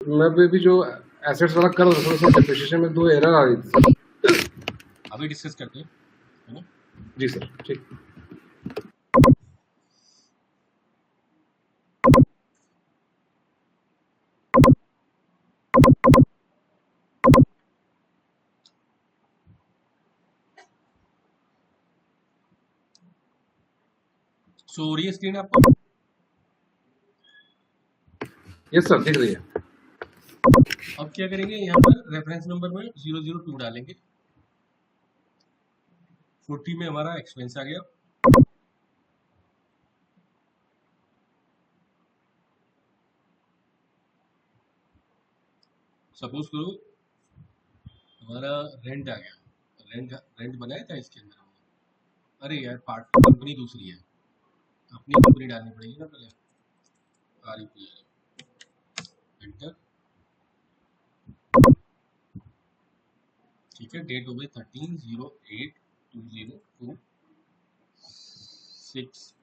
मैं भी जो एसेट्स वाला कर रहा था सर, डेप्रिसिएशन में 2 एरर आ रही थी सर। अभी डिस्कस करते हैं, है ना? जी सर, ठीक। सो हो रही है स्क्रीन आपको? यस सर, दिख रही है। अब क्या करेंगे, यहाँ पर रेफरेंस नंबर में 002 डालेंगे। 40 में हमारा एक्सपेंस आ गया। सपोज करो हमारा रेंट आ गया। रेंट बनाया था इसके अंदर। अरे यार, पार्ट कंपनी दूसरी है, अपनी कंपनी डालनी पड़ेगी ना पहले। एंटर। ठीक है, डेट हो गई 13/08/2026।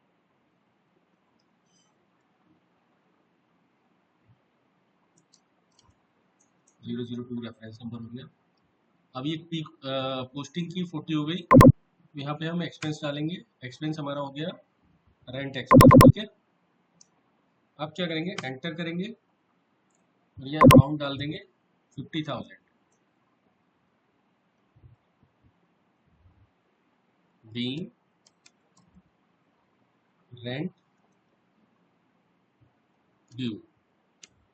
रेफरेंस नंबर हो गया। अब ये पीक पोस्टिंग की 40 हो गई। यहाँ पे हम एक्सपेंस डालेंगे। एक्सपेंस हमारा हो गया रेंट एक्सपेंस। ठीक है, अब क्या करेंगे, एंटर करेंगे और ये अमाउंट डाल देंगे 50,000। Being rent due.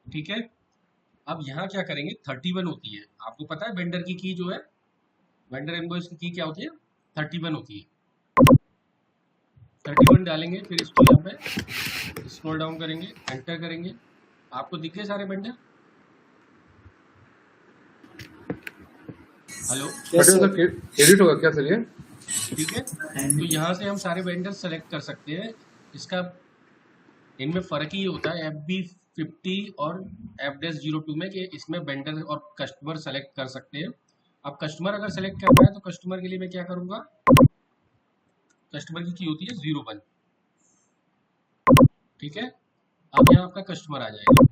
ठीक है, अब यहाँ क्या करेंगे, 31 होती है। आपको पता है वेंडर की जो है, वेंडर इनवॉइस की क्या होती है, 31 होती है। 31 डालेंगे, फिर इसको यहाँ पे स्क्रॉल डाउन करेंगे, एंटर करेंगे। आपको दिख गए सारे वेंडर? हेलो, एडिट होगा क्या सर ये? ठीक है, तो यहाँ से हम सारे वेंडर सेलेक्ट कर सकते हैं। इसका इनमें फर्क ही होता है FB50 और F-02 में, कि इसमें वेंडर और कस्टमर सेलेक्ट कर सकते हैं। अब कस्टमर अगर सेलेक्ट करना है तो कस्टमर के लिए मैं क्या करूंगा, कस्टमर की होती है 01। ठीक है, अब यहाँ आपका कस्टमर आ जाएगा।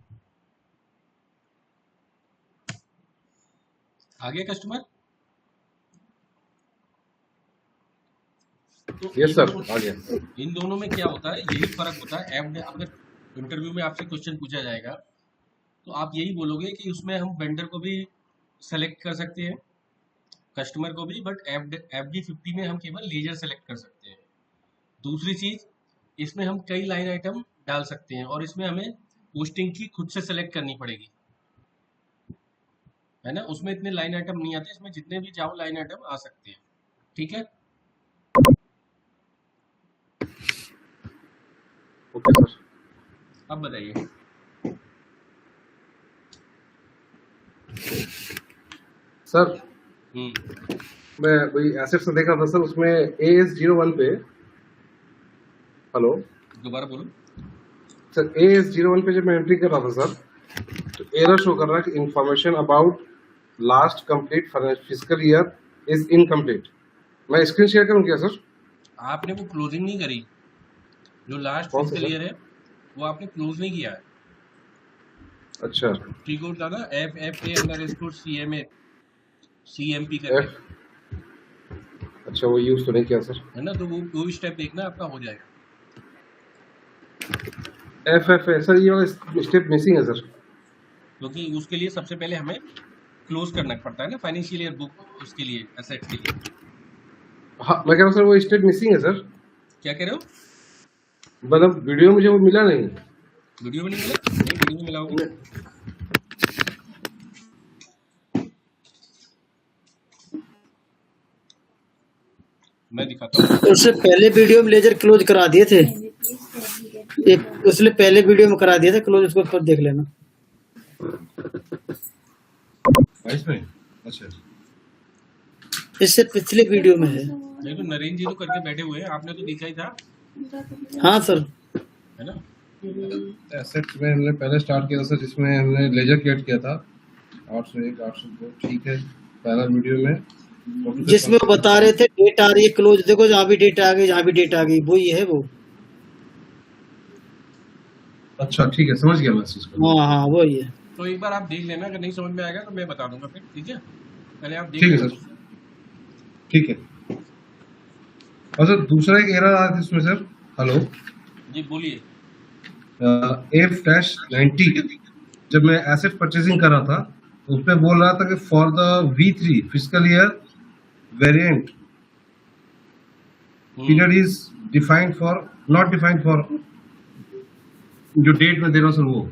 आ गया कस्टमर? तो यस सर, आ गया। इन दोनों में क्या होता है, यही फर्क होता है। अगर इंटरव्यू में आपसे क्वेश्चन पूछा जाएगा तो आप यही बोलोगे कि उसमें हम वेंडर को भी सेलेक्ट कर सकते हैं, कस्टमर को भी, बट FD50 में हम केवल लेजर सेलेक्ट कर सकते हैं। दूसरी चीज, इसमें हम कई लाइन आइटम डाल सकते हैं और इसमें हमें पोस्टिंग की खुद से सेलेक्ट करनी पड़ेगी, है ना? उसमें इतने लाइन आइटम नहीं आते, इसमें जितने भी चाहो लाइन आइटम आ सकते हैं। ठीक है, ओके सर। अब बताइए। सर मैं वही एसेट्स देख रहा था सर, उसमें AS01 पे, हेलो दोबारा बोलो सर। AS01 पे जब मैं एंट्री कर रहा था सर, तो एरर शो कर रहा है कि information about last complete physical year is incomplete. मैं स्क्रीन शेयर करूं क्या सर? आपने वो क्लोजिंग नहीं करी, जो लास्ट कौन सा फिजिकल सर? ईयर है वो आपने क्लोज नहीं किया है। अच्छा, टी कोड था ना FFA_CMA करके, अच्छा वो यूज तो नहीं किया सर। है ना? तो वो स्टेप देखना, आपका हो जाएगा। FFA सर, ये वाला स्टेप मिसिंग है सर, क्योंकि उसके लिए सबसे पहले हमें क्लोज करना पड़ता है ना फाइनेंशियल ईयर बुक, उसके लिए एसेट्स के लिए। हाँ मैं कह रहा हूँ सर, वो स्टेप मिसिंग है सर। क्या कह रहे हो? मतलब वीडियो में मुझे वो मिला नहीं। वीडियो में नहीं मिला? नहीं, वीडियो में मिला होगा। मैं दिखाता हूँ। उससे पहले वीडियो में लेजर क्लोज करा दिए थे, उसने पहले वीडियो में करा दिया था क्लोज, उसको खुद देख लेना। इसमें अच्छा, इससे पिछले वीडियो में है। नहीं तो नरेंद्र जी तो करके बैठे हुए हैं, आपने तो देखा ही था। हाँ सर, है ना? एसेट्स में हमने पहले स्टार्ट किया था सर, जिसमें हमने लेजर क्रिएट किया था 801 802। ठीक है, पहला वीडियो में जिसमें वो बता रहे थे डेट आ रही है क्लोज, देखो जहाँ भी डेट आ गई, जहाँ भी डेट आ गई, वही है वो। अच्छा ठीक है, समझ गया मैं इस चीज को। हाँ हाँ वही है। तो एक बार आप देख लेना, अगर नहीं समझ में आएगा तो मैं बता दूंगा फिर, ठीक है? पहले आप देख ठीक है लेना सर, तो। ठीक है। और सर दूसरा एक एरर आया था इसमें सर, हेलो, जी बोलिए। F-90 जब मैं एसेट परचेजिंग कर रहा था उसमें बोल रहा था कि for the V3 physical year variant period is defined for, not defined for, जो डेट में दे रहा हूँ सर वो।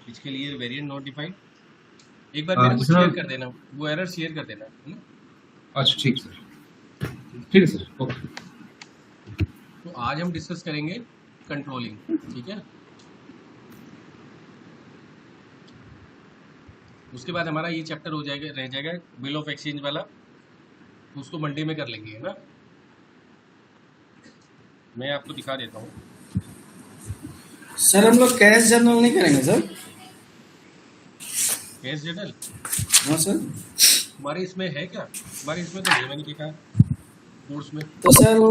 इसके लिए वेरिएंट नॉट डिफाइंड, एक बार मेरे को जिसमें, शेयर कर देना, वो एरर शेयर कर देना, है ना? अच्छा ठीक सर, ठीक है सर, ओके। तो आज हम डिस्कस करेंगे कंट्रोलिंग, ठीक है? उसके बाद हमारा ये चैप्टर हो जाएगा, रह जाएगा बिल ऑफ एक्सचेंज वाला, तो उसको मंडे में कर लेंगे, है ना? मैं आपको दिखा देता हूँ। सर हम लोग कैश जर्नल नहीं करेंगे सर? कैश जर्नल हाँ सर। हमारे इसमें है क्या? हमारे इसमें तो नहीं है, मैंने देखा कोर्स में। तो सर वो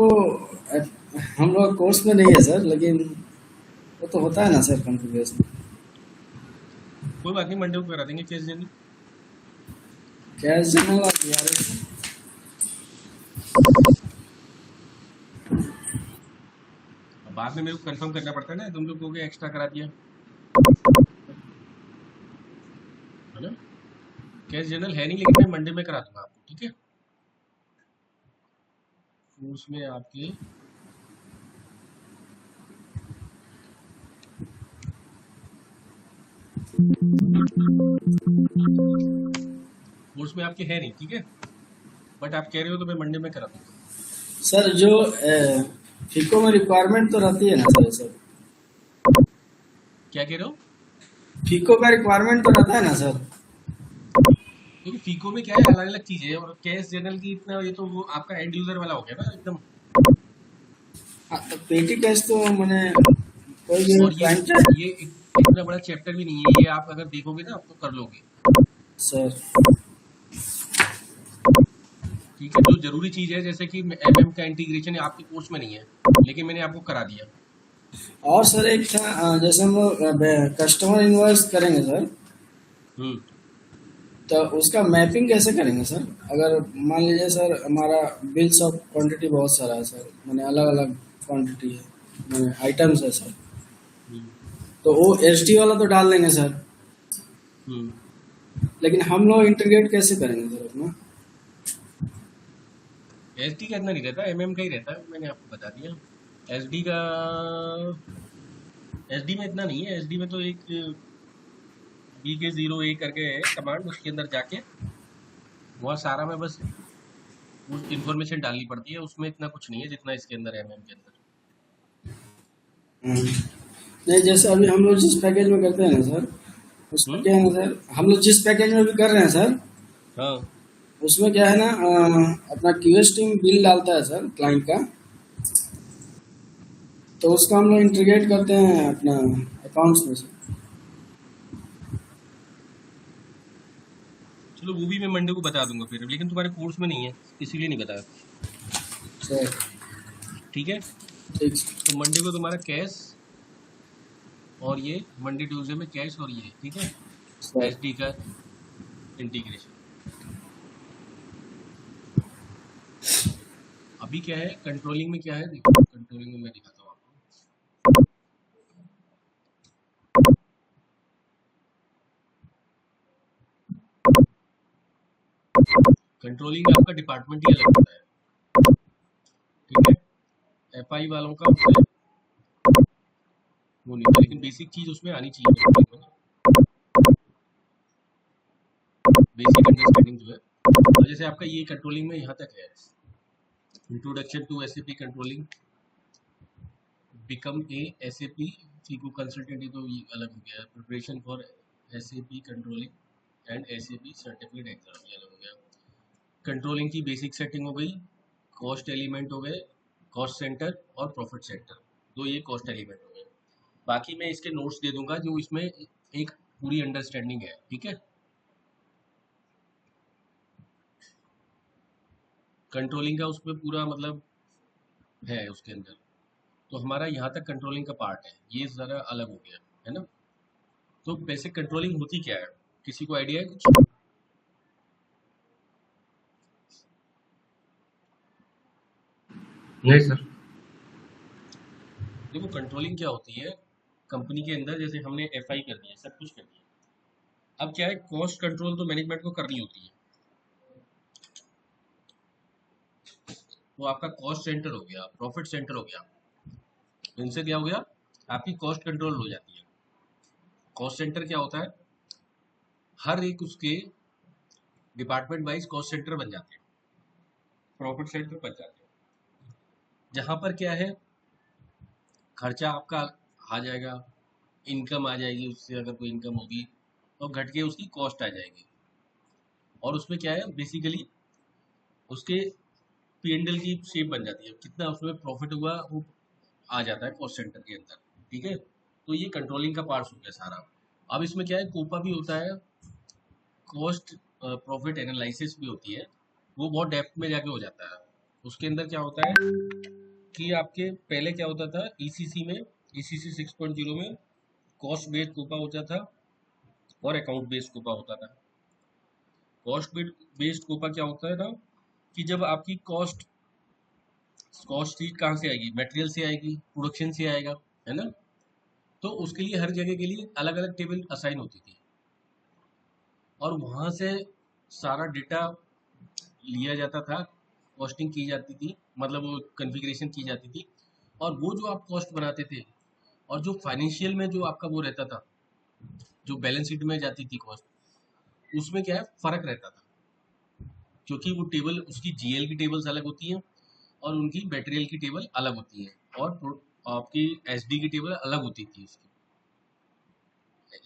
हम लोग कोर्स में नहीं है सर, लेकिन वो तो होता है ना सर कॉन्फ़िगरेशन। कोई बात नहीं, मंडे को करा देंगे कैश जर्नल। कैश जर्नल आप यार अब बाद में मेरे को कंफर्म करना पड़ता है ना, तुम लोग को एक्स्ट्रा करा दिया, है ना? कैश जर्नल है नहीं, लेकिन मैं मंडे में करा दूंगा आपको, ठीक है? कोर्स में आपके कोर्स में आपके है नहीं, ठीक है? बट आप कह रहे हो तो मैं मंडे में करा दूंगा। सर जो फिको में रिक्वायरमेंट तो रहती है ना सर सर? क्या कह रहे हो? फीको का रिक्वायरमेंट तो रहता है ना सर? क्योंकि फीको में क्या है, अलग अलग चीजें है, और कैश जर्नल की इतना, ये तो वो आपका एंड यूजर वाला हो गया ना एकदम। हाँ, तो पेटी कैश तो मैंने कोई भी और क्लाइंट ये इतना बड़ा चैप्टर भी नहीं है, ये आप अगर देखोगे ना आप तो कर लोगे, सर। ठीक है? जो जरूरी चीज है, जैसे कि एमएम का इंटीग्रेशन आपके कोर्स में नहीं है, लेकिन मैंने आपको करा दिया। और सर एक था जैसे हम लोग कस्टमर इनवॉइस करेंगे सर, हम्म तो उसका मैपिंग कैसे करेंगे सर? अगर मान लीजिए सर हमारा बिल्स ऑफ क्वांटिटी बहुत सारा है सर, मैंने अलग अलग क्वांटिटी है, मैंने आइटम्स है सर, हम्म तो वो एसडी वाला तो डाल देंगे सर, हम्म लेकिन हम लोग इंटीग्रेट कैसे करेंगे सर अपना? एसडी का इतना नहीं रहता, एमएम का ही रहता है, मैंने आपको बता दिया। एसडी का, एसडी में इतना नहीं है, एसडी में तो एक BK0A करके है कमांड, उसके अंदर जाके वहाँ सारा में बस उस इन्फॉर्मेशन डालनी पड़ती है, उसमें इतना कुछ नहीं है जितना इसके अंदर है, एमएम के अंदर। नहीं जैसे अभी हम लोग जिस पैकेज में करते हैं ना सर, उसमें क्या है ना सर, हम लोग जिस पैकेज में भी कर रहे हैं सर, हाँ उसमें क्या है ना अपना क्यूएस टीम बिल डालता है सर क्लाइंट का, तो उसको हम लोग इंटीग्रेट करते हैं अपना अकाउंट्स में से। चलो वो भी मैं मंडे को बता दूंगा फिर, लेकिन तुम्हारे कोर्स में नहीं है इसीलिए नहीं बताया, सर ठीक है? ठीक तो मंडे को तुम्हारा कैश और ये मंडे ट्यूसडे में कैश और ये, ठीक है? सर। एसडी का इंटीग्रेशन। अभी क्या है कंट्रोलिंग में, क्या है देखो, कंट्रोलिंग में मैं दिखाता हूँ आपको। कंट्रोलिंग में आपका डिपार्टमेंट ही अलग होता है, ठीक है? एफआई वालों का उसमें वो नहीं होता, लेकिन बेसिक चीज उसमें आनी चाहिए कंट्रोलिंग में, बेसिक अंडरस्टैंडिंग जो है। तो जैसे आपका ये कंट्रोलिंग में यहाँ तक है, introduction to SAP controlling, become a SAP FICO consultant, ये तो ये अलग हो गया। Preparation for SAP controlling and SAP certificate exam, ये अलग हो गया। कंट्रोलिंग की बेसिक सेटिंग हो गई, कॉस्ट एलिमेंट हो गए, कॉस्ट सेंटर और प्रॉफिट सेंटर, तो ये कॉस्ट एलिमेंट हो गए। बाकी मैं इसके नोट्स दे दूंगा, जो इसमें एक पूरी अंडरस्टैंडिंग है, ठीक है? कंट्रोलिंग का उसमें पूरा मतलब है उसके अंदर। तो हमारा यहाँ तक कंट्रोलिंग का पार्ट है, ये ज़रा अलग हो गया है ना। तो बेसिक कंट्रोलिंग होती क्या है, किसी को आइडिया है कुछ? नहीं सर। देखो कंट्रोलिंग क्या होती है, कंपनी के अंदर जैसे हमने एफआई कर दिया, सब कुछ कर दिया, अब क्या है, कॉस्ट कंट्रोल तो मैनेजमेंट को करनी होती है। तो आपका कॉस्ट सेंटर हो गया, प्रॉफिट सेंटर हो गया, इनसे क्या हो गया, आपकी कॉस्ट कंट्रोल हो जाती है। कॉस्ट सेंटर क्या होता है, हर एक उसके डिपार्टमेंट वाइज कॉस्ट सेंटर बन जाते हैं, प्रॉफिट सेंटर बन जाते हैं, जहां पर क्या है, खर्चा आपका आ जाएगा, इनकम आ जाएगी, उससे अगर कोई इनकम होगी तो घट के उसकी कॉस्ट आ जाएगी, और उसमें क्या है बेसिकली उसके पीएनएल की शेप बन जाती है, कितना उसमें प्रॉफिट हुआ वो आ जाता है कॉस्ट सेंटर के अंदर। ठीक है, तो ये कंट्रोलिंग का पार्ट हो गया सारा। अब इसमें क्या है, कोपा भी होता है, कॉस्ट प्रॉफिट एनालिसिस भी होती है, वो बहुत डेप्थ में जाके हो जाता है। उसके अंदर क्या होता है कि आपके पहले क्या होता था ईसीसी में, ईसीसी 6.0 में कॉस्ट बेस्ड कोपा होता था और अकाउंट बेस्ड कोपा होता था। कॉस्ट बेस्ड कोपा क्या होता है ना कि जब आपकी कॉस्ट शीट कहाँ से आएगी, मटेरियल से आएगी, प्रोडक्शन से आएगा, है ना, तो उसके लिए हर जगह के लिए अलग अलग टेबल असाइन होती थी, और वहाँ से सारा डेटा लिया जाता था, कॉस्टिंग की जाती थी, मतलब वो कॉन्फ़िगरेशन की जाती थी, और वो जो आप कॉस्ट बनाते थे और जो फाइनेंशियल में जो आपका वो रहता था, जो बैलेंस शीट में जाती थी कॉस्ट, उसमें क्या है फर्क रहता था, क्योंकि वो टेबल उसकी जीएल की टेबल्स अलग होती हैं और उनकी मटेरियल की टेबल अलग होती है, और आपकी एसडी की टेबल अलग होती थी इसकी,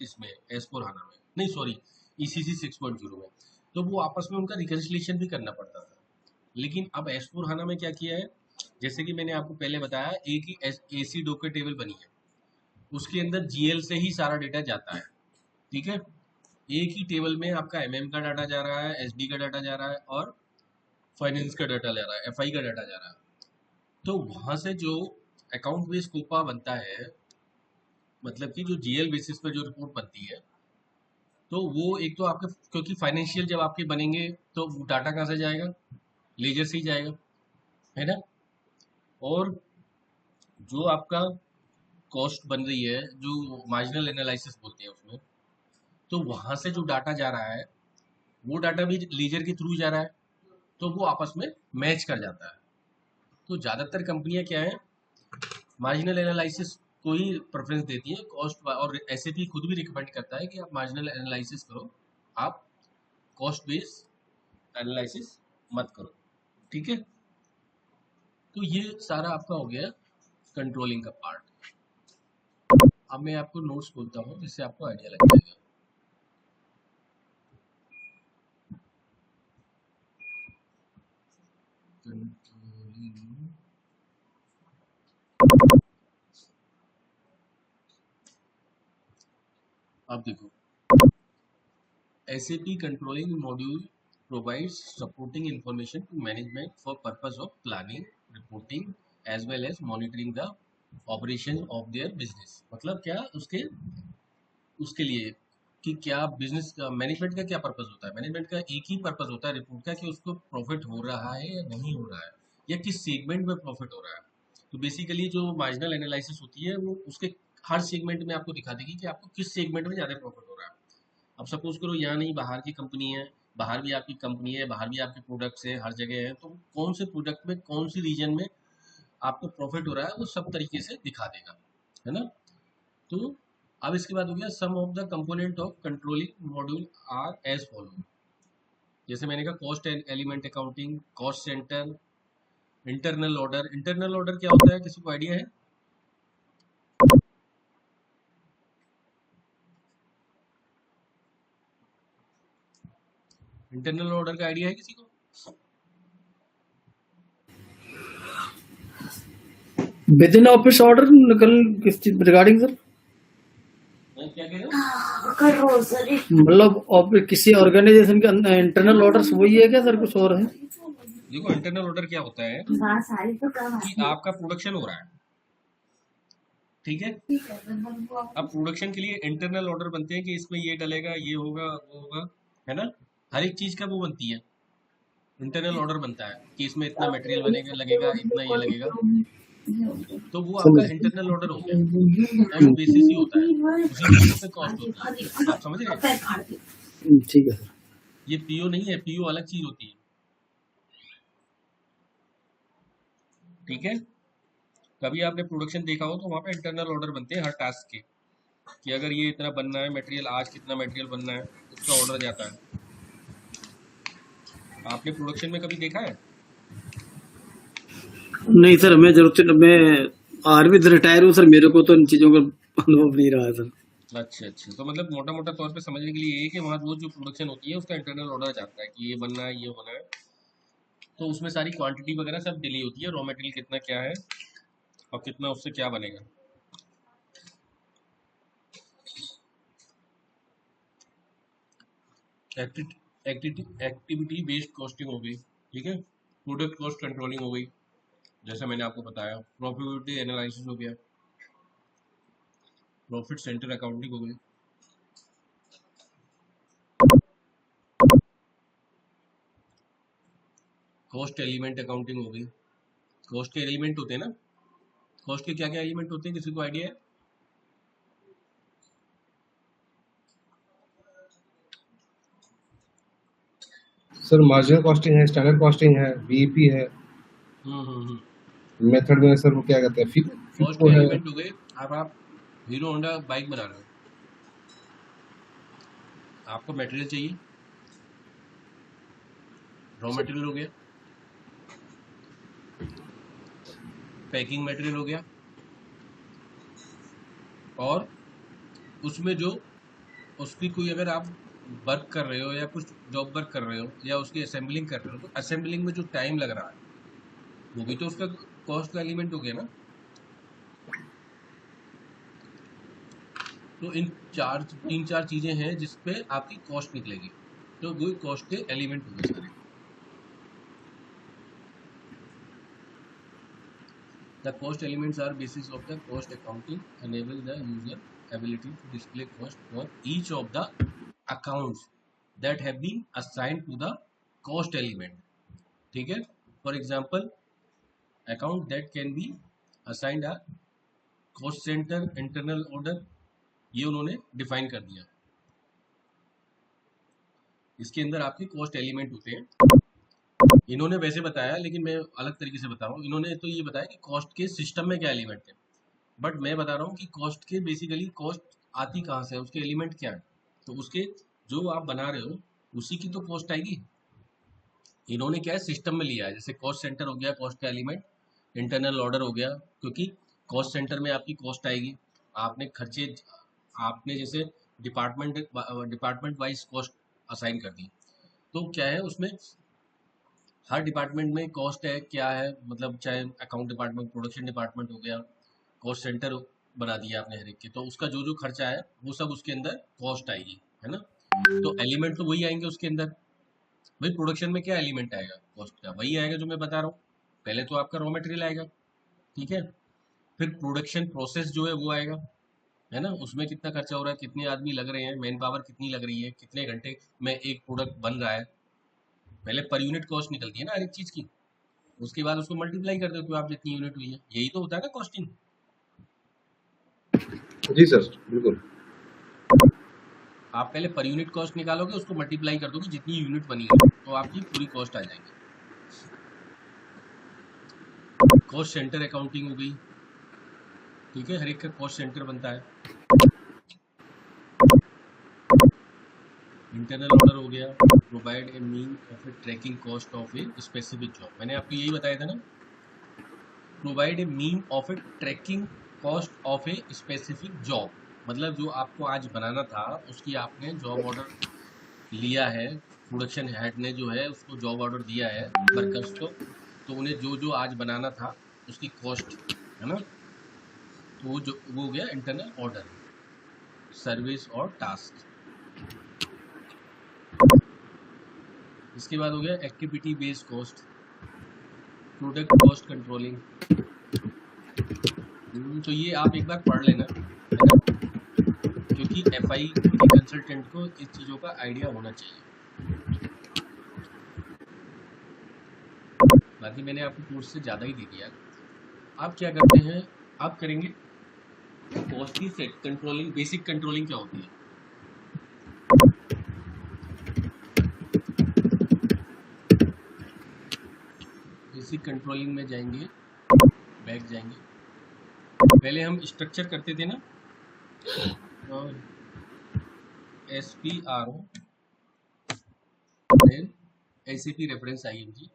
इसमें S4 हाना में, नहीं सॉरी ईसीसी 6.0 में, तो वो आपस में उनका रिकन्सिलिएशन भी करना पड़ता था। लेकिन अब S4 हाना में क्या किया है, जैसे कि मैंने आपको पहले बताया, एक ही एसी डॉकर टेबल बनी है, उसके अंदर जीएल से ही सारा डेटा जाता है। ठीक है, एक ही टेबल में आपका एमएम का डाटा जा रहा है, एसडी का डाटा जा रहा है, और फाइनेंस का डाटा जा रहा है, एफआई का डाटा जा रहा है। तो वहां से जो अकाउंट बेस्ड कोपा बनता है, मतलब कि जो जीएल बेसिस पर जो रिपोर्ट बनती है, तो वो एक तो आपके, क्योंकि फाइनेंशियल जब आपके बनेंगे तो डाटा कहाँ से जाएगा, लेजर से ही जाएगा, है ना, और जो आपका कॉस्ट बन रही है, जो मार्जिनल एनालिसिस बोलते हैं उसमें, तो वहां से जो डाटा जा रहा है वो डाटा भी लीजर के थ्रू जा रहा है, तो वो आपस में मैच कर जाता है। तो ज़्यादातर कंपनियां क्या है, मार्जिनल एनालिसिस को ही प्रेफरेंस देती है कॉस्ट, और एसएपी खुद भी रिकमेंड करता है कि आप मार्जिनल एनालिसिस करो, आप कॉस्ट बेस्ड एनालिसिस मत करो। ठीक है, तो ये सारा आपका हो गया कंट्रोलिंग का पार्ट। अब मैं आपको नोट्स बोलता हूँ जिससे आपको आइडिया लग जाएगा। कंट्रोलिंग, अब देखो, SAP controlling module provides supporting information to management for purpose of planning, reporting as well as monitoring the operation of their business। मतलब क्या उसके उसके लिए कि क्या बिजनेस का, मैनेजमेंट का क्या पर्पस होता है, मैनेजमेंट का एक ही पर्पस होता है रिपोर्ट का कि उसको प्रॉफिट हो रहा है या नहीं हो रहा है, या किस सेगमेंट में प्रॉफिट हो रहा है। तो बेसिकली जो मार्जिनल एनालिसिस होती है वो उसके हर सेगमेंट में आपको दिखा देगी कि आपको किस सेगमेंट में ज़्यादा प्रॉफिट हो रहा है। अब सपोज करो यहाँ नहीं, बाहर की कंपनी है, बाहर भी आपकी कंपनी है, बाहर भी आपके प्रोडक्ट्स है, हर जगह है, तो कौन से प्रोडक्ट में कौन सी रीजन में आपको प्रॉफिट हो रहा है वो सब तरीके से दिखा देगा, है ना। तो अब इसके बाद हो गया some of the component of controlling module are as follow. जैसे मैंने कहा cost element accounting, cost centre, internal order. Internal order क्या होता है, किसी को आइडिया है? इंटरनल ऑर्डर का आइडिया है किसी को? विद इन ऑफिस ऑर्डर निकल किस चीज रिगार्डिंग सर? क्या कह रहे हो? मतलब किसी ऑर्गेनाइजेशन के इंटरनल ऑर्डर्स वही है क्या सर, कुछ और है? देखो इंटरनल ऑर्डर क्या होता है कि आपका प्रोडक्शन हो रहा है, ठीक है। अब प्रोडक्शन के लिए इंटरनल ऑर्डर बनते हैं कि इसमें ये डलेगा, ये होगा, वो होगा, है ना। हर एक चीज का वो बनती है, इंटरनल ऑर्डर बनता है कि इसमें इतना मटेरियल बनेगा, लगेगा इतना, ये लगेगा। तो वो आपका समझ इंटरनल ऑर्डर हो गया, कॉस्ट बेसिस ही होता है, उसी बेसिस पे कॉस्ट होती है। आप समझ रहे हैं? ठीक है सर। ये पीओ नहीं है, पीओ अलग चीज होती है, ठीक है। कभी आपने प्रोडक्शन देखा हो तो वहाँ पे इंटरनल ऑर्डर बनते हैं हर टास्क के, कि अगर ये इतना बनना है मटेरियल, आज कितना मटेरियल बनना है, उसका ऑर्डर जाता है। आपने प्रोडक्शन में कभी देखा है? नहीं सर, मैं आर्मी से रिटायर हूँ सर, मेरे को तो इन चीजों का अनुभव नहीं रहा है सर। अच्छा अच्छा, तो मतलब मोटा मोटा तौर पे समझने के लिए ये है कि वहाँ रोज जो प्रोडक्शन होती है उसका इंटरनल ऑर्डर जाता है कि ये बनना है, ये होना है। तो उसमें सारी क्वांटिटी वगैरह सब डिली होती है, रॉ मटेरियल कितना क्या है और कितना उससे क्या बनेगा। एक्टिविटी बेस्ड कॉस्टिंग हो गई, ठीक है। प्रोडक्ट कॉस्ट कंट्रोलिंग हो गई, जैसा मैंने आपको बताया। प्रॉफिटेबिलिटी एनालिसिस हो गया, प्रॉफिट सेंटर अकाउंटिंग हो गई, कॉस्ट एलिमेंट अकाउंटिंग हो गई। कॉस्ट के एलिमेंट होते हैं ना, कॉस्ट के क्या क्या एलिमेंट होते हैं, किसी को आइडिया है? सर मार्जिनल कॉस्टिंग है, स्टैंडर्ड कॉस्टिंग है, बीईपी है, मेथड में सर वो क्या कहते हैं, कॉस्ट FIFO के है। एलिमेंट हो गए। अब आप हीरो होंडा बाइक बना रहे हो, आपको मटेरियल चाहिए, रॉ मटेरियल हो गया, पैकिंग मटेरियल हो गया, और उसमें जो उसकी कोई अगर आप वर्क कर रहे हो या कुछ जॉब वर्क कर रहे हो या उसकी असेंबलिंग कर रहे हो, तो असेंबलिंग में जो टाइम लग रहा है वो भी तो उसका कॉस्ट का एलिमेंट हो गया ना। तो इन तीन चार चीजें हैं जिसपे आपकी कॉस्ट निकलेगी, तो वो कॉस्ट के एलिमेंट हो गए सारे। The cost elements are basis of the cost accounting, enable the user ability to display cost for each of the accounts that have been assigned to the cost element, ठीक है। For example, account that can be assigned a cost center internal order, ये उन्होंने define कर दिया। इसके अंदर आपके cost element होते हैं। इन्होंने वैसे बताया, लेकिन मैं अलग तरीके से बता रहा हूँ। इन्होंने तो ये बताया कि कॉस्ट के सिस्टम में क्या एलिमेंट है, बट मैं बता रहा हूँ कि कॉस्ट के बेसिकली कॉस्ट आती कहाँ से है, उसके एलिमेंट क्या है। तो उसके जो आप बना रहे हो उसी की तो कॉस्ट आएगी। इन्होंने क्या है, सिस्टम में लिया है, जैसे कॉस्ट सेंटर हो गया कॉस्ट का एलिमेंट, इंटरनल ऑर्डर हो गया, क्योंकि कॉस्ट सेंटर में आपकी कॉस्ट आएगी। आपने खर्चे, आपने जैसे डिपार्टमेंट वाइज कॉस्ट असाइन कर दी, तो क्या है उसमें हर डिपार्टमेंट में कॉस्ट है क्या है, मतलब चाहे अकाउंट डिपार्टमेंट, प्रोडक्शन डिपार्टमेंट हो गया, कॉस्ट सेंटर बना दिया आपने हर एक के, तो उसका जो जो खर्चा है वो सब उसके अंदर कॉस्ट आएगी, है ना। तो एलिमेंट तो वही आएंगे उसके अंदर। भाई प्रोडक्शन में क्या एलिमेंट आएगा कॉस्ट का, वही आएगा जो मैं बता रहा हूँ। पहले तो आपका रॉ मटेरियल आएगा, ठीक है, फिर प्रोडक्शन प्रोसेस जो है वो आएगा, है ना। उसमें कितना खर्चा हो रहा है, कितने आदमी लग रहे हैं, मैन पावर कितनी लग रही है, कितने घंटे में एक प्रोडक्ट बन रहा है। पहले पर यूनिट कॉस्ट निकलती है ना हर एक चीज की, उसके बाद उसको मल्टीप्लाई कर देते हो आप जितनी यूनिट हुई है, यही तो होता है ना कॉस्टिंग। जी सर बिल्कुल। आप पहले पर यूनिट कॉस्ट निकालोगे, उसको मल्टीप्लाई कर दोगे जितनी यूनिट बनी है, तो आपकी पूरी कॉस्ट आ जाएगी। कॉस्ट सेंटर अकाउंटिंग हो गई, ठीक है, हर एक का कॉस्ट सेंटर बनता है। इंटरनल ऑर्डर हो गया, provide a mean of a tracking cost of a specific job, मैंने आपको यही बताया था ना। Provide a mean of a tracking cost of a specific job, मतलब जो आपको आज बनाना था उसकी आपने जॉब ऑर्डर लिया है, प्रोडक्शन हेड ने जो है उसको जॉब ऑर्डर दिया है वर्कर्स को, तो उन्हें जो जो आज बनाना था उसकी कॉस्ट, है ना। तो वो हो गया इंटरनल ऑर्डर, सर्विस और टास्क। इसके बाद हो गया activity based cost, product cost controlling, तो ये आप एक बार पढ़ लेना, है ना, क्योंकि FI कंसल्टेंट को इस चीज़ों का आइडिया होना चाहिए। बाकी मैंने आपको कोर्स से ज़्यादा ही दे दिया। आप क्या करते हैं, आप करेंगे कॉस्ट की सेट कंट्रोलिंग, बेसिक कंट्रोलिंग क्या होती है। बेसिक कंट्रोलिंग में जाएंगे, बैक जाएंगे, पहले हम स्ट्रक्चर करते थे ना, और SPRO, then SAP reference IMG,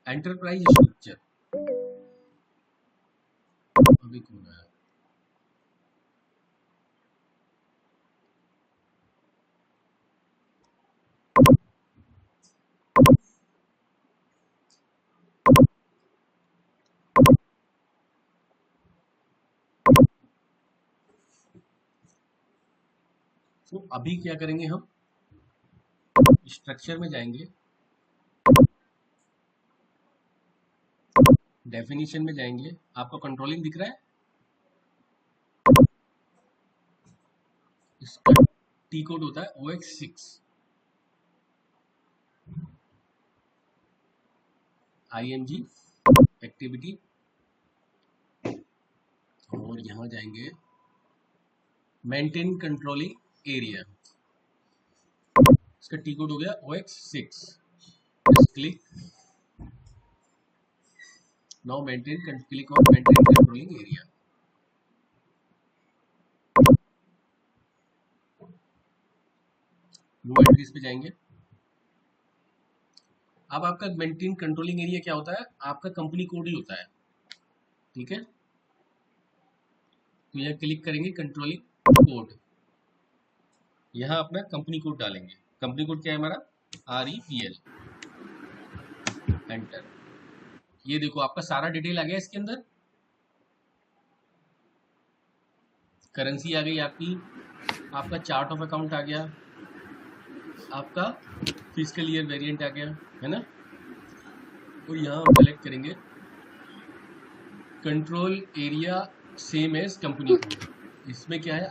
enterprise structure. अभी कौन है, तो अभी क्या करेंगे, हम स्ट्रक्चर में जाएंगे, डेफिनेशन में जाएंगे। आपको कंट्रोलिंग दिख रहा है, इसका T कोड होता है OX6, IMG एक्टिविटी, और यहाँ जाएंगे मेंटेन कंट्रोलिंग एरिया, इसका T कोड हो गया OX6, click, now click on maintain controlling area. No entries पे जाएंगे। अब आपका मेंटेन कंट्रोलिंग एरिया क्या होता है, आपका कंपनी कोड ही होता है, ठीक है। तो यहाँ क्लिक करेंगे कंट्रोलिंग कोड, यहाँ अपना कंपनी कोड डालेंगे। कंपनी कोड क्या है हमारा, REPL, एंटर। ये देखो आपका सारा डिटेल आ गया इसके अंदर, करेंसी आ गई आपकी, आपका चार्ट ऑफ अकाउंट आ गया, आपका फिजिकल ईयर वेरिएंट आ गया, है ना। और यहाँ हम सेलेक्ट करेंगे control area same as company code. इसमें क्या है,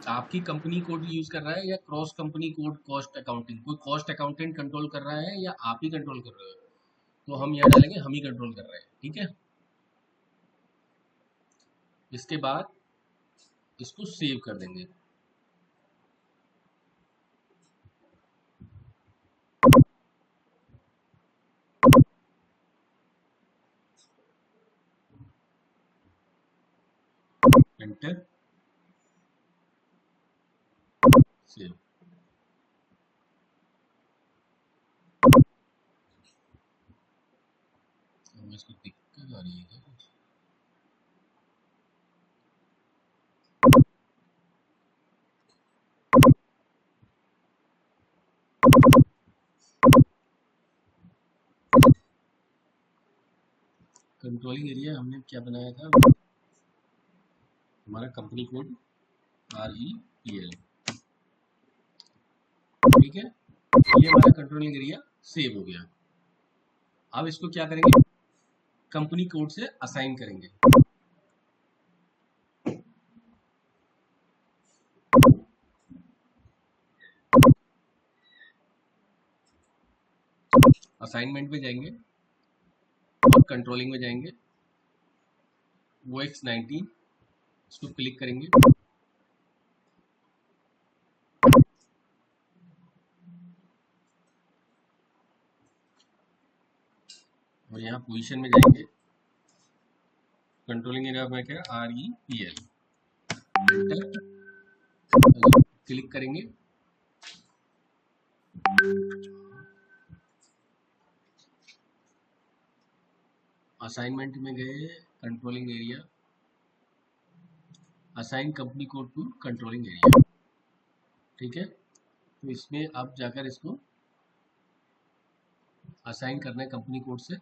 आपकी कंपनी कोड यूज कर रहा है या cross company code cost accounting, कोई कॉस्ट अकाउंटेंट कंट्रोल कर रहा है या आप ही कंट्रोल कर रहे हो, तो हम यहाँ डालेंगे हम ही कंट्रोल कर रहे हैं, ठीक है। इसके बाद इसको सेव कर देंगे। Enter, save. इसको दिक्कत आ रही है क्या? कंट्रोलिंग एरिया हमने क्या बनाया था, हमारा कंपनी कोड REPL, ठीक है। ये हमारा कंट्रोलिंग एरिया सेव हो गया। अब इसको क्या करेंगे, कंपनी कोड से असाइन करेंगे। असाइनमेंट में जाएंगे और कंट्रोलिंग में जाएंगे, OX19, इसको क्लिक करेंगे, और यहाँ पोजीशन में जाएंगे, कंट्रोलिंग एरिया में क्या है REPL, क्लिक करेंगे, असाइनमेंट में गए, controlling area, assign company code to controlling area, ठीक है। तो इसमें अब जाकर इसको असाइन करना है कंपनी कोड से।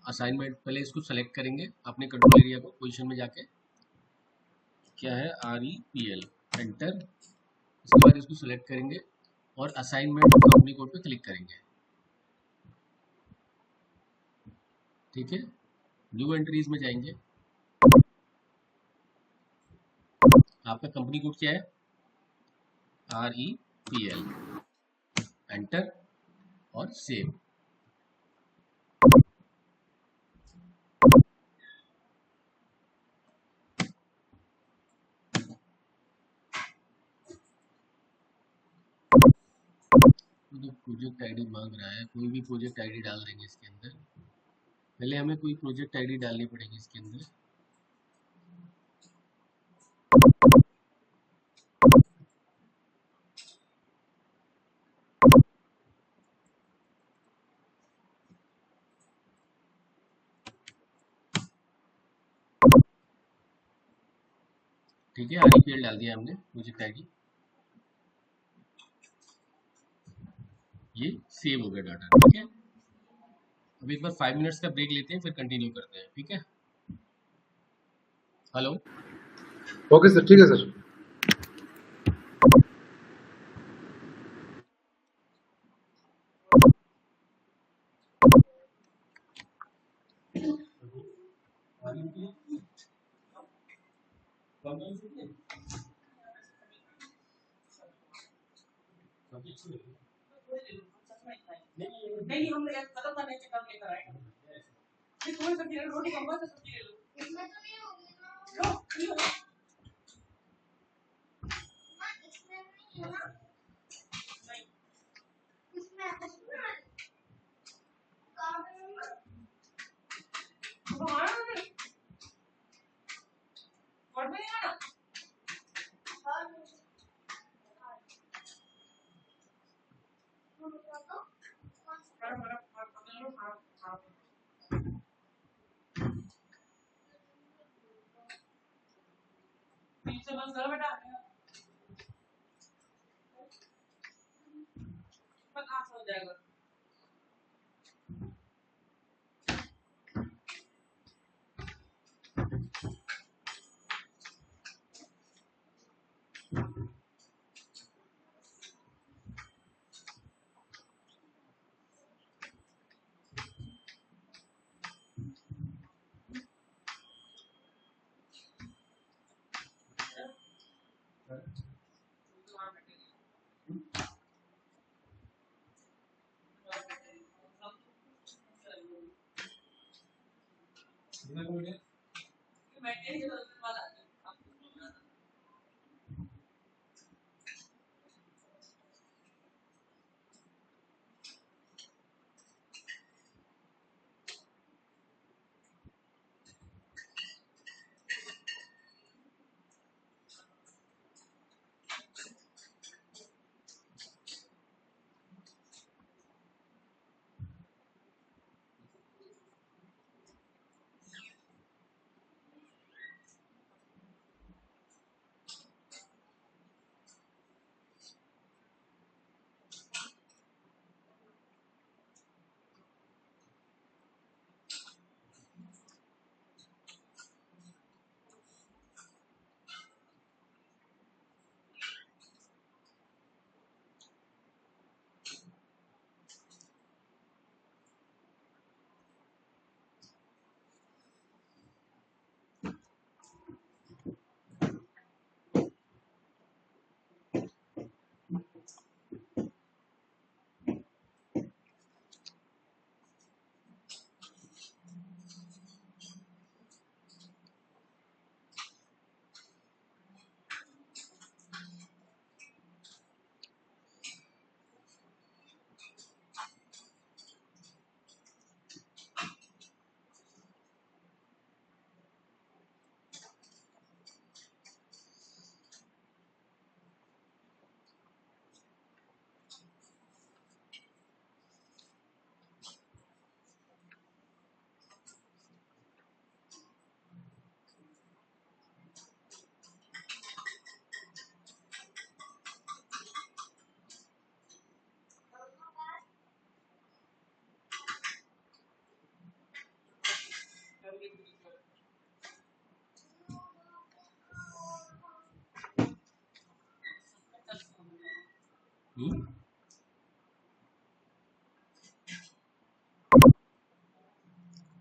असाइनमेंट पहले इसको सेलेक्ट करेंगे अपने कंट्रोल एरिया को, पोजीशन में जाके क्या है REPL, एंटर। इसके बाद इसको सेलेक्ट करेंगे और असाइनमेंट कंपनी कोड पे क्लिक करेंगे, ठीक है। व्यू एंट्रीज में जाएंगे, आपका कंपनी कोड क्या है, REPL, एंटर और सेव। तो प्रोजेक्ट आईडी मांग रहा है, कोई भी प्रोजेक्ट आईडी डाल देंगे इसके अंदर। पहले हमें कोई प्रोजेक्ट आईडी डालनी पड़ेगी इसके अंदर। ठीक है, REPL डाल दिया हमने प्रोजेक्ट आईडी, ये सेव हो गया डाटा। ठीक है, अब एक बार 5 मिनट्स का ब्रेक लेते हैं, फिर कंटिन्यू करते हैं। ठीक है, हेलो। ओके सर, ठीक है सर। नहीं, हम खत्म करने के काम लेकर आए। फिर कोई सब्जी ले लो, रोटी कम तो सब्जी ले लो। इसमें तो नहीं होगी ना। लो, नहीं होगा। हाँ, इसमें नहीं है ना। नहीं। इसमें तो हमारा नहीं। और में नहीं आना। पीछे बस करो बेटा। बस आस हो जाएगा।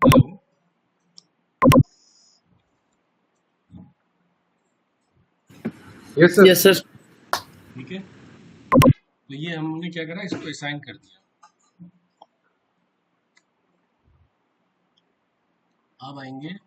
Hello. Yes sir. Yes sir. ठीक है, तो ये हमने क्या करा, इसको असाइन कर दिया। अब आएंगे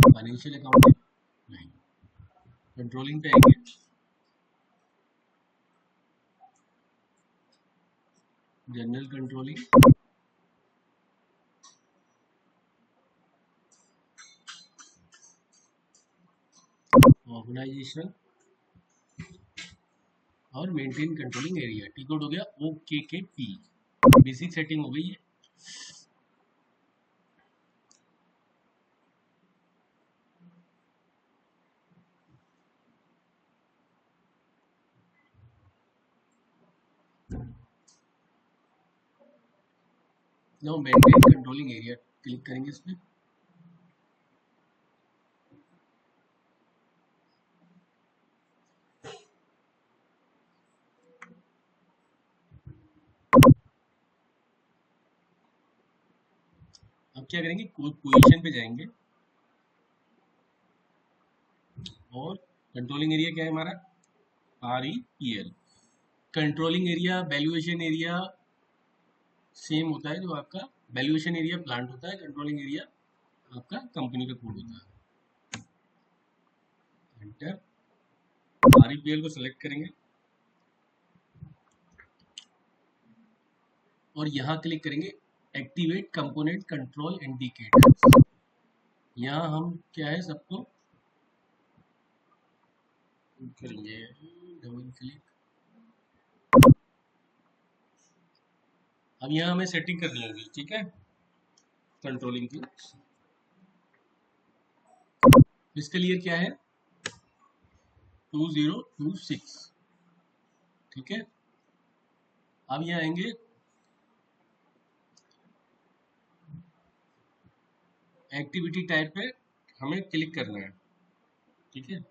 फाइनेंशियल अकाउंटिंग, नहीं, कंट्रोलिंग पे आएंगे। जनरल कंट्रोलिंग, ऑर्गेनाइजेशन और maintain controlling area. T code हो गया OKKP, बेसिक सेटिंग हो गई है। Now maintain controlling area click करेंगे इस पे। अब क्या करेंगे, पोजीशन पे जाएंगे और कंट्रोलिंग एरिया क्या है हमारा, REPL। Controlling area, valuation area same होता है, जो आपका वैल्यूएशन एरिया प्लांट होता है, कंट्रोलिंग एरिया आपका कंपनी का कोड होता है। एंटर, REPL को सेलेक्ट करेंगे और यहाँ क्लिक करेंगे एक्टिवेट कंपोनेंट कंट्रोल इंडिकेटर्स। यहाँ हम क्या है सबको करेंगे डबल क्लिक। अब यहाँ हमें सेटिंग करनी होगी, ठीक है, कंट्रोलिंग की। इसके लिए क्या है 2026, ठीक है। अब यहाँ आएंगे एक्टिविटी टाइप पे, हमें क्लिक करना है, ठीक है।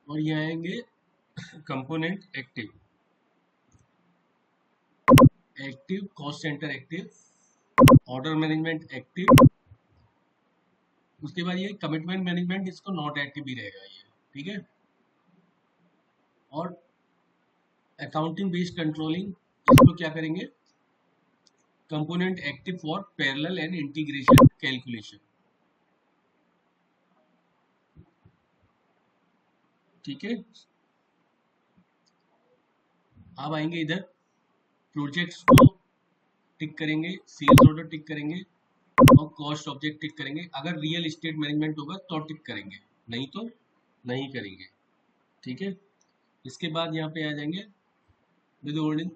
और यहाँ आएंगे component active, active cost centre active, order management active. उसके बाद ये कमिटमेंट मैनेजमेंट, इसको नॉट एक्टिव भी रहेगा ये, ठीक है। और अकाउंटिंग बेस्ड कंट्रोलिंग, इसको क्या करेंगे, component active for parallel and integration calculation, ठीक है। अब आएंगे इधर प्रोजेक्ट्स को टिक करेंगे, सेल्स ऑर्डर टिक करेंगे और कॉस्ट ऑब्जेक्ट टिक करेंगे। अगर रियल एस्टेट मैनेजमेंट होगा तो टिक करेंगे, नहीं तो नहीं करेंगे, ठीक है। इसके बाद यहाँ पे आ जाएंगे withholding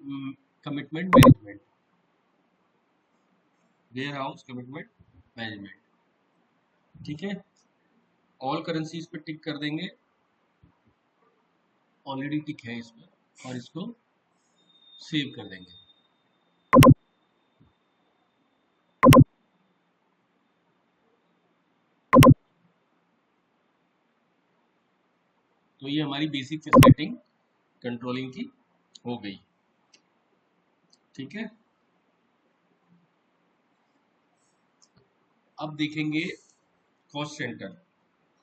commitment management, warehouse commitment management, ठीक है। ऑल करेंसीज पे टिक कर देंगे, ऑलरेडी टिक है इसमें, और इसको सेव कर देंगे। तो ये हमारी बेसिक सेटिंग कंट्रोलिंग की हो गई, ठीक है। अब देखेंगे कॉस्ट सेंटर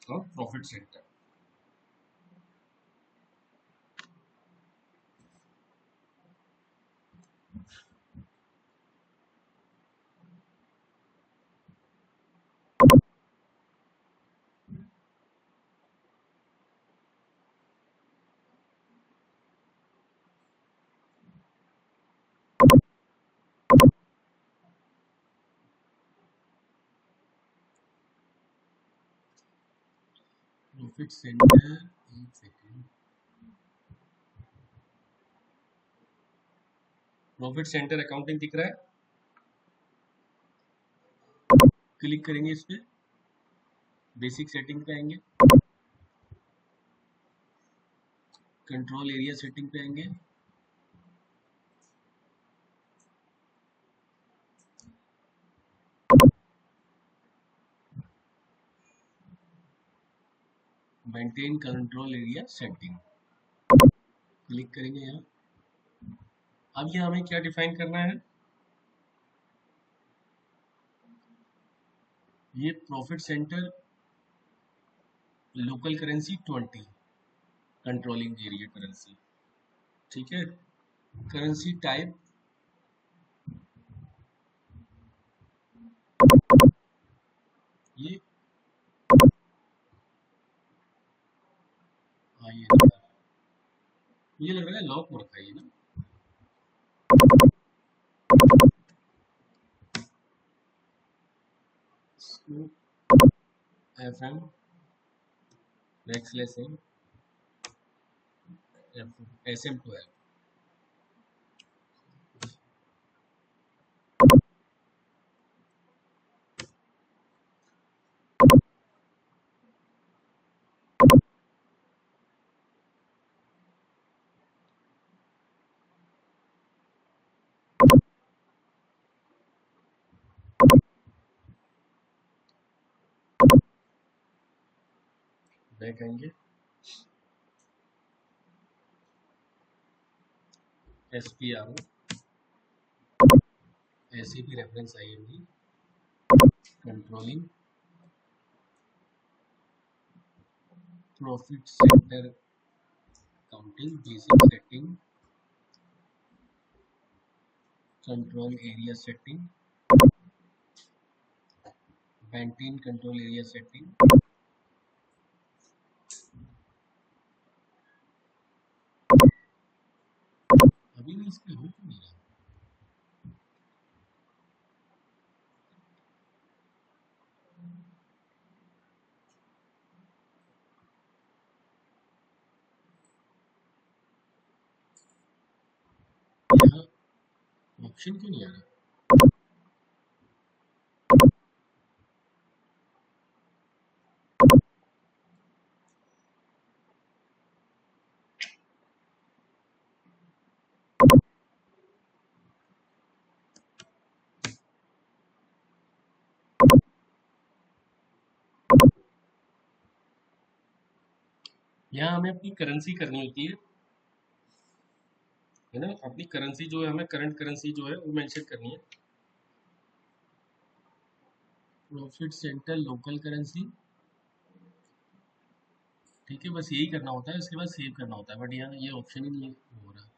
और प्रॉफिट सेंटर। प्रॉफिट सेंटर, एक सेकेंड, प्रॉफिट सेंटर अकाउंटिंग दिख रहा है, क्लिक करेंगे इस पे, बेसिक सेटिंग पे आएंगे, कंट्रोल एरिया सेटिंग पे आएंगे, maintain control area setting click करेंगे यहाँ। अब यहाँ हमें क्या डिफाइन करना है, ये profit centre local currency 20 controlling area currency, ठीक है। करेंसी टाइप ये मुझे लग रहा है लॉक हो रखा है ये ना, FM बैकस्लैश SM12 बैक आएंगे, SPRO ऐसे भी reference IND controlling profit centre counting basic setting control area setting maintain control area setting अभी भी इस पे हो क्यों नहीं रहा। यहाँ ऑप्शन क्यों नहीं आ रहा। यहाँ हमें अपनी करेंसी करनी होती है ना, अपनी करेंसी जो है हमें करंट करेंसी जो है वो मेंशन करनी है। प्रॉफिट सेंटर लोकल करेंसी, ठीक है, बस यही करना होता है, उसके बाद सेव करना होता है, बट यहाँ ये ऑप्शन ही नहीं हो रहा।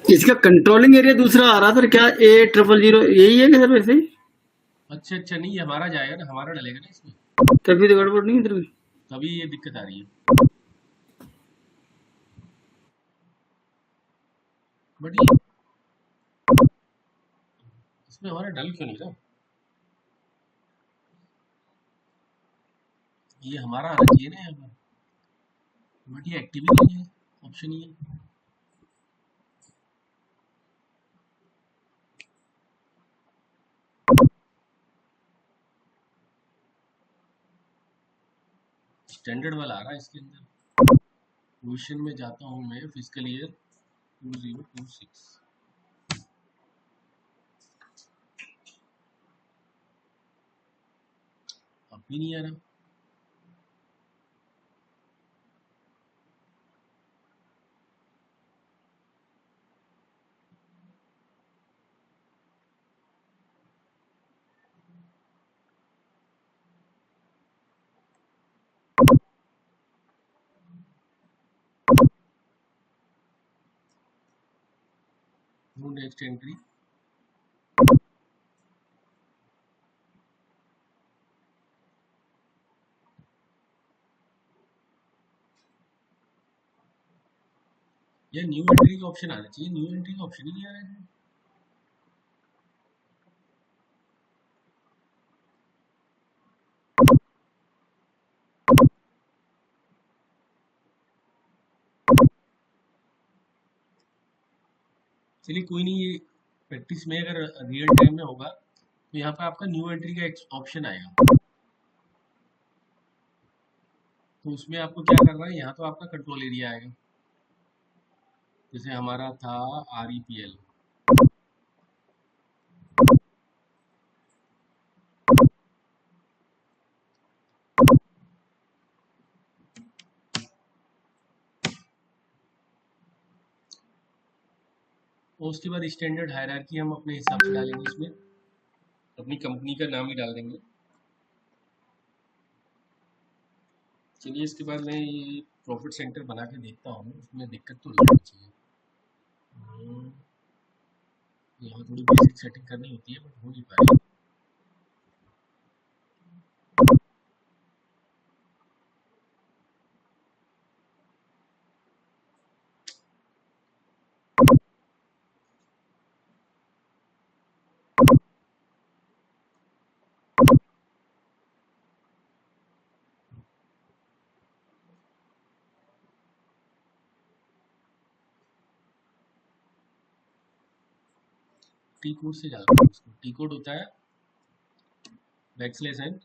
इसका कंट्रोलिंग एरिया दूसरा आ रहा था, क्या A000 यही है क्या सर वैसे ही? अच्छा अच्छा, नहीं ये हमारा जाएगा ना, हमारा डलेगा ना इसमें, तभी तो गड़बड़ नहीं इधर भी। तभी ये दिक्कत आ रही है। बट ये इसमें हमारा डल क्यों नहीं रहा, ये हमारा आना चाहिए ना यहाँ पर, बट ये एक्टिव ही नहीं है, ऑप्शन ही है। स्टैंडर्ड वाला आ रहा है इसके अंदर। क्वेश्चन में जाता हूँ मैं, फिजिकल ईयर 2026, अब भी नहीं आ रहा। नेक्स्ट एंट्री, ये न्यू एंट्री का ऑप्शन आना चाहिए, न्यू एंट्री का ऑप्शन ही नहीं आ रहा है। चलिए कोई नहीं, ये प्रैक्टिस में अगर रियल टाइम में होगा तो यहाँ पे आपका न्यू एंट्री का ऑप्शन आएगा। तो उसमें आपको क्या करना है, यहाँ तो आपका कंट्रोल एरिया आएगा, जैसे हमारा था REPL। और उसके बाद स्टैंडर्ड हायरार्की हम अपने हिसाब से डालेंगे, इसमें अपनी कंपनी का नाम ही डाल देंगे। चलिए इसके बाद मैं ये प्रॉफिट सेंटर बना के देखता हूँ, उसमें दिक्कत तो नहीं होनी चाहिए। यहाँ थोड़ी बेसिक सेटिंग करनी होती है बट हो नहीं पा रही। टी कोड से डालते हैं इसको। टी कोड होता है बैकस्लैश एन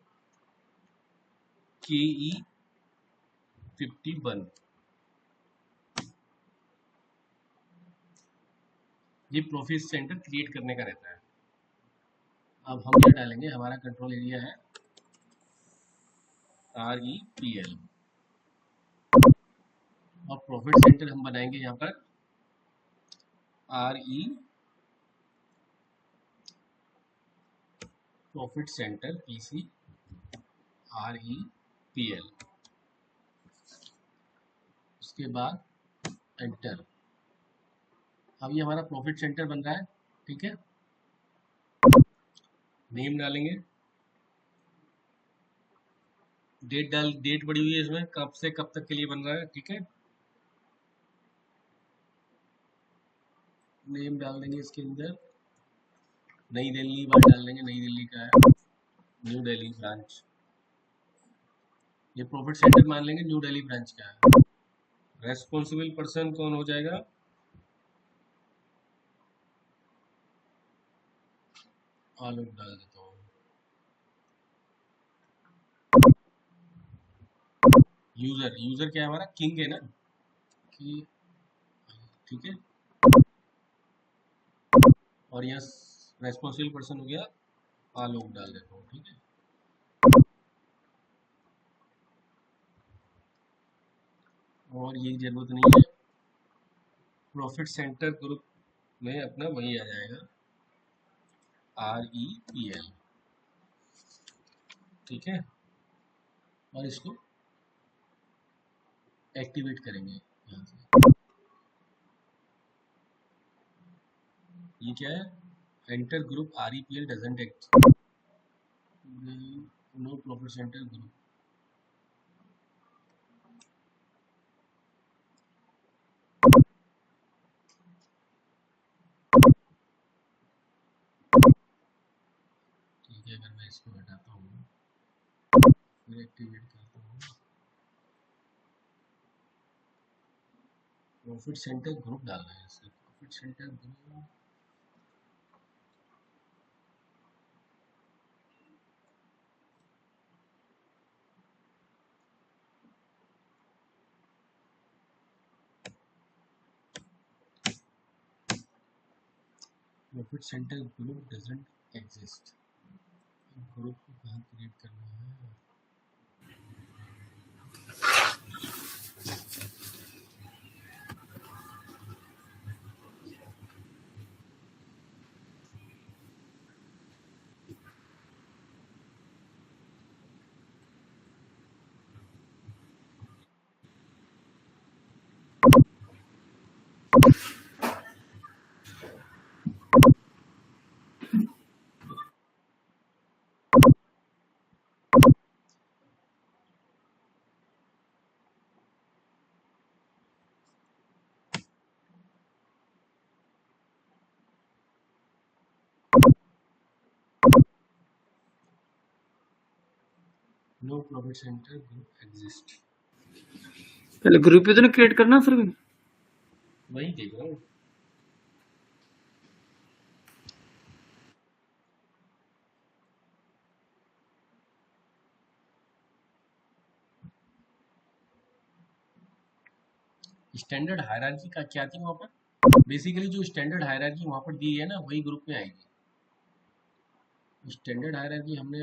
KE51। ये प्रॉफिट सेंटर क्रिएट करने का रहता है। अब हम क्या डालेंगे, हमारा कंट्रोल एरिया है REPL, और प्रॉफिट सेंटर हम बनाएंगे यहाँ पर RE profit center PC REPL। उसके बाद एंटर। अब ये हमारा प्रॉफिट सेंटर बन रहा है, ठीक है। नेम डालेंगे, डेट पड़ी हुई है इसमें, कब से कब तक के लिए बन रहा है, ठीक है। नेम डाल देंगे इसके अंदर, नई दिल्ली बार डाल देंगे, नई दिल्ली का है, न्यू दिल्ली ब्रांच। ये प्रॉफिट सेंटर मान लेंगे न्यू दिल्ली ब्रांच का है। रेस्पॉन्सिबल पर्सन कौन हो जाएगा, आलोक डाल देता हूँ। यूजर क्या है हमारा, किंग है ना, कि ठीक है। और यहाँ रेस्पॉन्सिबल पर्सन हो गया आलोक डाल देता हूँ, ठीक है। और ये जरूरत नहीं है, प्रॉफिट सेंटर ग्रुप में अपना वही आ जाएगा REPL, ठीक है। और इसको एक्टिवेट करेंगे यहाँ से। ये क्या है, enter group REPL doesn't act, no profit center group. ठीक है, अगर मैं इसको हटाता हूँ फिर एक्टिवेट करता हूँ, प्रॉफिट सेंटर ग्रुप डालना है इससे। Profit center group, profit center group doesn't exist. Group को कहाँ क्रिएट करना है, no profit center group exist. पहले ग्रुप ही तो नहीं क्रिएट करना सर। वही देख रहा हूँ। स्टैंडर्ड हायरार्की का क्या थी वहाँ पर? बेसिकली जो स्टैंडर्ड हायरार्की वहाँ पर दी है ना, वही ग्रुप में आएगी। स्टैंडर्ड हायरार्की हमने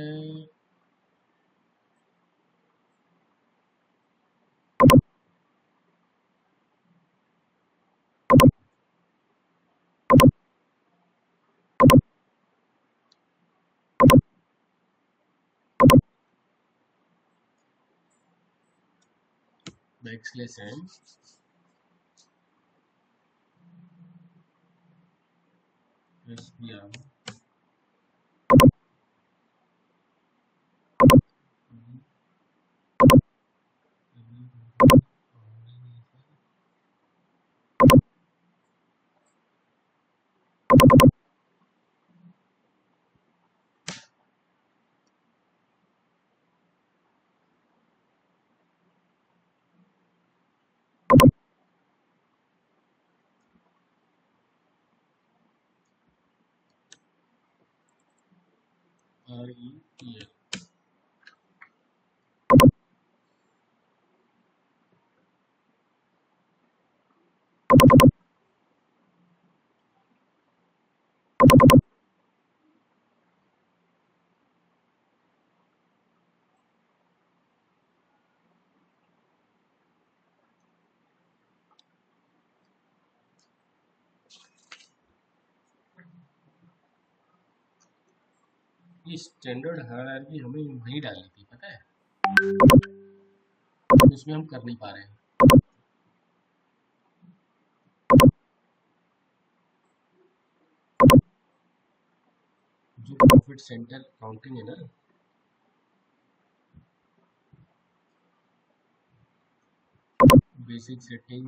बैकस्लैश एन SPR REPL। ये स्टैंडर्ड हायरार्की हमें वहीं डालनी थी, पता है, इसमें हम कर नहीं पा रहे हैं। जो प्रॉफिट सेंटर काउंटिंग है ना, basic setting,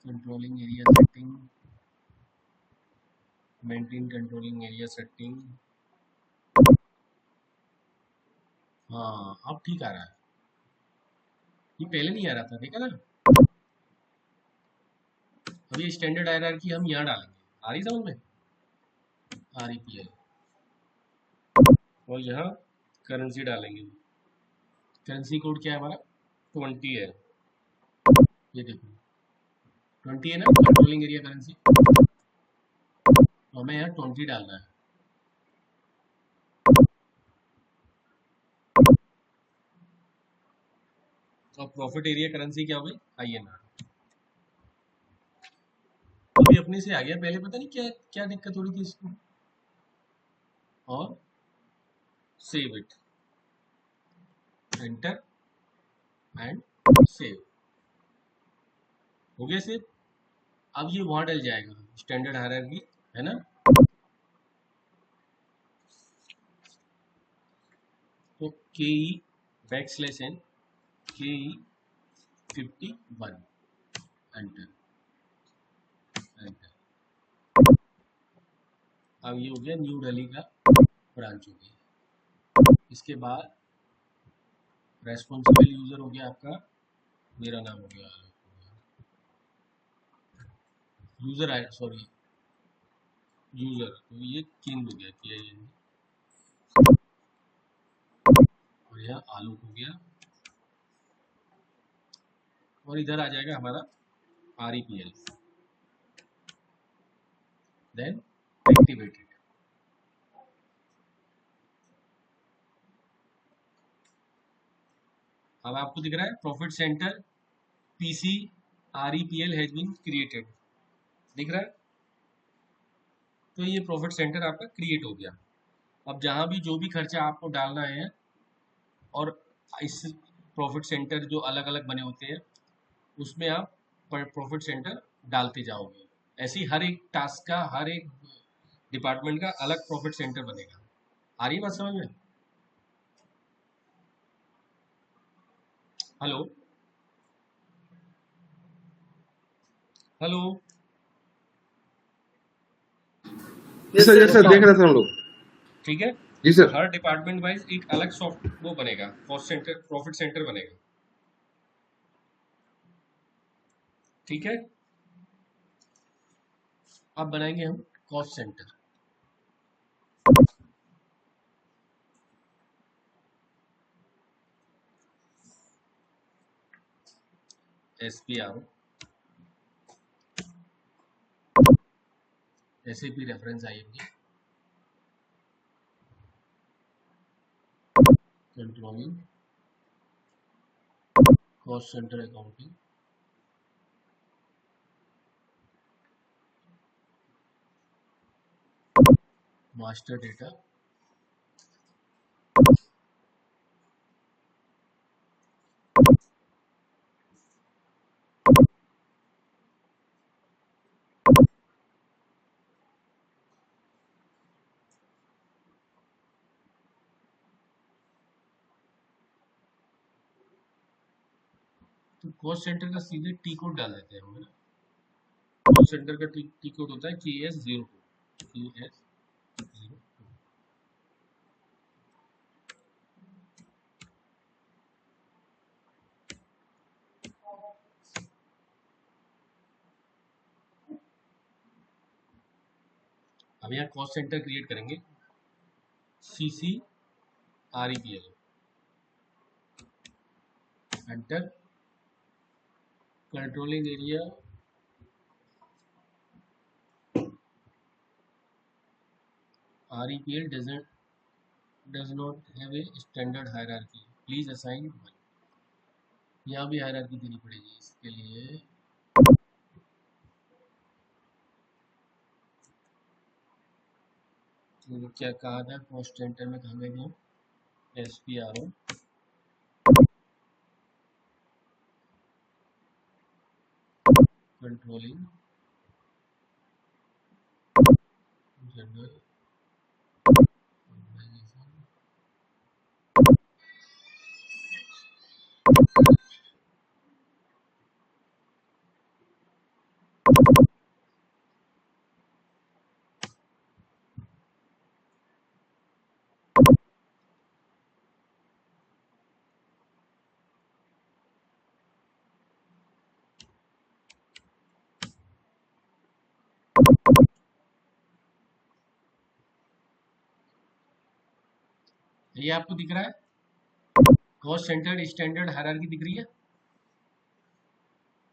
controlling area setting, maintain controlling area setting. हाँ अब ठीक आ रहा है, ये पहले नहीं आ रहा था, देखा ना। अब ये स्टैंडर्ड हायरार्की हम यहाँ डालेंगे, आ रही समझ में, REPL, और यहाँ करेंसी डालेंगे। करेंसी कोड क्या है हमारा? 20 है, ये देखो 20 है ना, कंट्रोलिंग एरिया करेंसी, तो हमें यहाँ 20 डालना है। और प्रॉफिट एरिया करेंसी क्या हो गई? INR। अभी अपने से आ गया, पहले पता नहीं क्या क्या दिक्कत हो रही थी इसमें। और save it, enter and save, हो गया सेव। अब ये वहां डल जाएगा, स्टैंडर्ड हायरार्की है ना। तो KE \n KE 51, enter enter. अब ये हो गया न्यू दिल्ली का ब्रांच हो गया। इसके बाद रेस्पॉन्सिबल यूजर हो गया आपका, मेरा नाम हो गया, यूजर आया, सॉरी यूजर, तो ये चेंज हो गया, किया ये, और यहाँ आलोक हो गया, और इधर आ जाएगा हमारा REPL, देन एक्टिवेटेड। अब आपको दिख रहा है profit center PC REPL has been created, दिख रहा है। तो ये प्रॉफिट सेंटर आपका क्रिएट हो गया। अब जहां भी जो भी खर्चा आपको डालना है, और इस प्रॉफिट सेंटर जो अलग अलग बने होते हैं, उसमें आप प्रॉफिट सेंटर डालते जाओगे। ऐसे ही हर एक टास्क का, हर एक डिपार्टमेंट का अलग प्रॉफिट सेंटर बनेगा। आ रही है बात समझ में? Hello hello. जी सर, सर देख रहे थे हम लोग। ठीक है, जी सर। हर डिपार्टमेंट वाइज एक अलग सॉफ्ट वो बनेगा, कॉस्ट सेंटर, प्रॉफिट सेंटर बनेगा। ठीक है, अब बनाएंगे हम cost centre. SPRO, SAP reference IMG, controlling, cost centre accounting, master data, तो कॉस्ट सेंटर का सीधे टी कोड डाल देते हैं हम, है ना। कॉस्ट सेंटर का टी कोड होता है KS02, KS02। अब यहाँ कॉस्ट सेंटर क्रिएट करेंगे, CCREPL, enter, controlling area, REPL does not have a standard hierarchy, please assign 1। यहाँ भी हायरार्की देनी पड़ेगी इसके लिए। तो क्या कहा था, कॉस्ट सेंटर में कहाँ गए थे, SPRO, कंट्रोलिंग, जनरल, ऑर्गेनाइजेशन, ये आपको दिख रहा है, कॉस्ट सेंटर स्टैंडर्ड हायरार्की दिख रही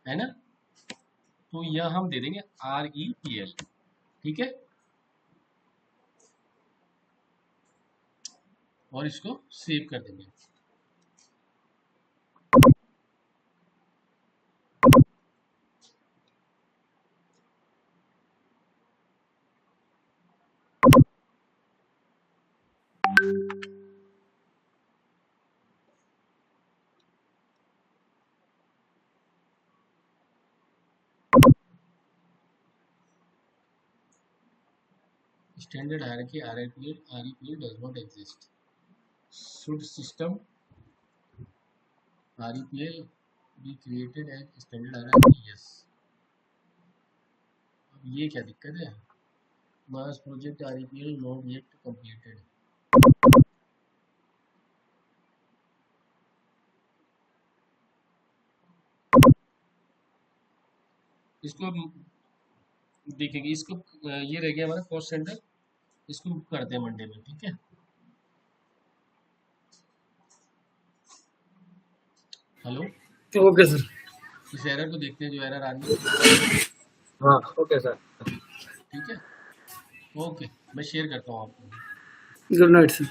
है ना। तो यह हम दे देंगे REPL, ठीक है, और इसको सेव कर देंगे। Standard hierarchy REPL does not exist. Should system REPL be created as standard hierarchy? Yes. अब ये क्या दिक्कत है, mass project REPL not yet completed। इसको देखेंगे, इसको ये रह गया हमारा कॉस्ट सेंटर, इसको करते हैं मंडे में, ठीक है। Hello, okay sir. इस एरर को देखते हैं जो एरर आ रही है। हाँ ओके सर, ठीक है, ओके, मैं शेयर करता हूँ आपको। Good night sir.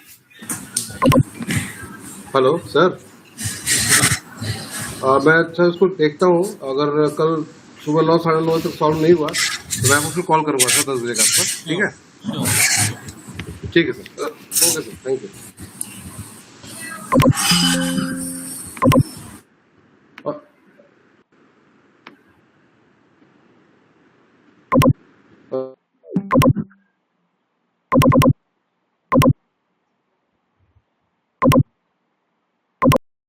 Hello sir, मैं अच्छा इसको देखता हूँ, अगर कल सुबह 9 साढ़े 9 तक सॉल्व नहीं हुआ तो मैं आपको कॉल करूँगा सर 10 बजे के आसपास, ठीक है। Sure. ठीक है sir, okay sir, thank you.